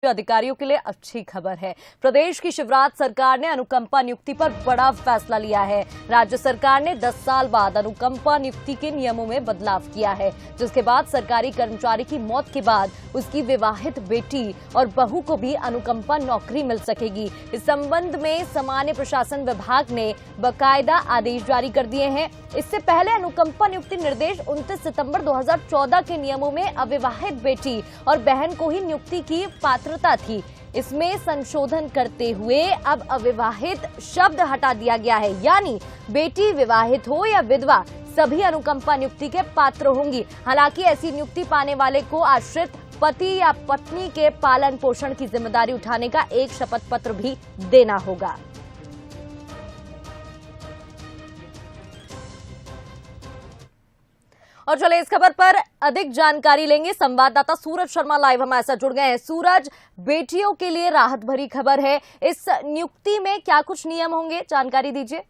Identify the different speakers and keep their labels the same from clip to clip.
Speaker 1: अधिकारियों के लिए अच्छी खबर है। प्रदेश की शिवराज सरकार ने अनुकंपा नियुक्ति पर बड़ा फैसला लिया है। राज्य सरकार ने 10 साल बाद अनुकंपा नियुक्ति के नियमों में बदलाव किया है, जिसके बाद सरकारी कर्मचारी की मौत के बाद उसकी विवाहित बेटी और बहू को भी अनुकंपा नौकरी मिल सकेगी। इस संबंध में सामान्य प्रशासन विभाग ने बाकायदा आदेश जारी कर दिए हैं। इससे पहले अनुकंपा नियुक्ति निर्देश 29 सितंबर 2014 के नियमों में अविवाहित बेटी और बहन को ही नियुक्ति की पात्रता थी। इसमें संशोधन करते हुए अब अविवाहित शब्द हटा दिया गया है, यानी बेटी विवाहित हो या विधवा सभी अनुकंपा नियुक्ति के पात्र होंगी। हालांकि ऐसी नियुक्ति पाने वाले को आश्रित पति या पत्नी के पालन पोषण की जिम्मेदारी उठाने का एक शपथ पत्र भी देना होगा। और चले इस खबर पर अधिक जानकारी लेंगे। संवाददाता सूरज शर्मा लाइव हमारे साथ जुड़ गए हैं। सूरज, बेटियों के लिए राहत भरी खबर है। इस नियुक्ति में क्या कुछ नियम होंगे, जानकारी दीजिए।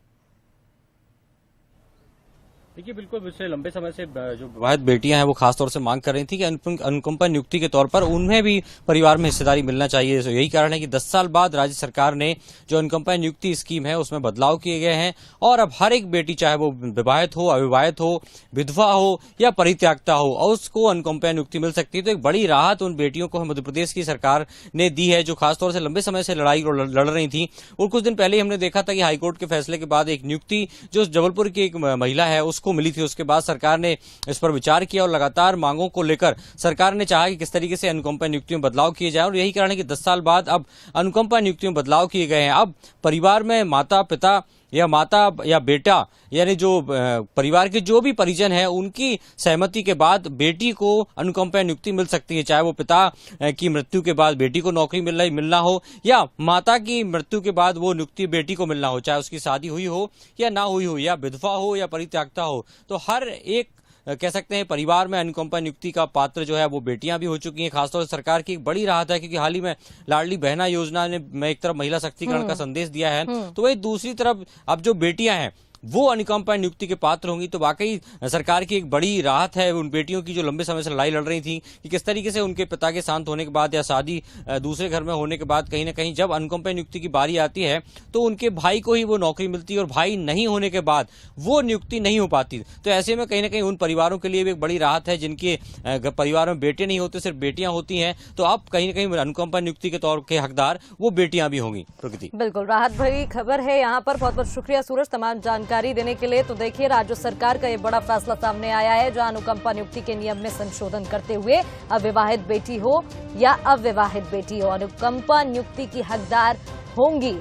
Speaker 2: देखिए, बिल्कुल पिछले लंबे समय से जो विवाहित बेटियां हैं वो खासतौर से मांग कर रही थी कि अनुकंपा नियुक्ति के तौर पर उन्हें भी परिवार में हिस्सेदारी मिलना चाहिए। तो यही कारण है कि 10 साल बाद राज्य सरकार ने जो अनुकंपा नियुक्ति स्कीम है उसमें बदलाव किए गए हैं और अब हर एक बेटी, चाहे वो विवाहित हो, अविवाहित हो, विधवा हो या परित्यागता हो, और उसको अनुकंपा नियुक्ति मिल सकती है। तो एक बड़ी राहत उन बेटियों को मध्य प्रदेश की सरकार ने दी है जो खासतौर से लंबे समय से लड़ाई लड़ रही थी। और कुछ दिन पहले हमने देखा था कि हाईकोर्ट के फैसले के बाद एक नियुक्ति जो जबलपुर की एक महिला है उसको मिली थी। उसके बाद सरकार ने इस पर विचार किया और लगातार मांगों को लेकर सरकार ने चाहा कि किस तरीके से अनुकंपा नियुक्ति में बदलाव किए जाए। और यही कारण है कि 10 साल बाद अब अनुकंपा नियुक्ति में बदलाव किए गए हैं। अब परिवार में माता पिता या बेटा, यानी जो परिवार के जो भी परिजन है उनकी सहमति के बाद बेटी को अनुकंपा नियुक्ति मिल सकती है, चाहे वो पिता की मृत्यु के बाद बेटी को नौकरी मिलना हो या माता की मृत्यु के बाद वो नियुक्ति बेटी को मिलना हो, चाहे उसकी शादी हुई हो या ना हुई हो, या विधवा हो या परित्यागता हो। तो हर एक कह सकते हैं परिवार में अनुकंपा नियुक्ति का पात्र जो है वो बेटियां भी हो चुकी हैं। खासतौर से सरकार की एक बड़ी राहत है, क्योंकि हाल ही में लाडली बहना योजना ने एक तरफ महिला सशक्तिकरण का संदेश दिया है, तो वही दूसरी तरफ अब जो बेटियां हैं वो अनुकंपा नियुक्ति के पात्र होंगी। तो वाकई सरकार की एक बड़ी राहत है उन बेटियों की जो लंबे समय से लड़ाई लड़ रही थी कि किस तरीके से उनके पिता के शांत होने के बाद या शादी दूसरे घर में होने के बाद कहीं ना कहीं जब अनुकंपा नियुक्ति की बारी आती है तो उनके भाई को ही वो नौकरी मिलती है और भाई नहीं होने के बाद वो नियुक्ति नहीं हो पाती। तो ऐसे में कहीं ना कहीं उन परिवारों के लिए भी एक बड़ी राहत है जिनके परिवार में बेटे नहीं होते, सिर्फ बेटियां होती हैं। तो अब कहीं ना कहीं अनुकंपा नियुक्ति के तौर के हकदार वो बेटियां भी होंगी। प्रकृति,
Speaker 1: बिल्कुल राहत भरी खबर है यहाँ पर। बहुत बहुत शुक्रिया सूरज तमाम जानकारी देने के लिए। तो देखिए, राज्य सरकार का ये बड़ा फैसला सामने आया है, जहां अनुकंपा नियुक्ति के नियम में संशोधन करते हुए अविवाहित बेटी हो या अविवाहित बेटी हो, अनुकंपा नियुक्ति की हकदार होंगी।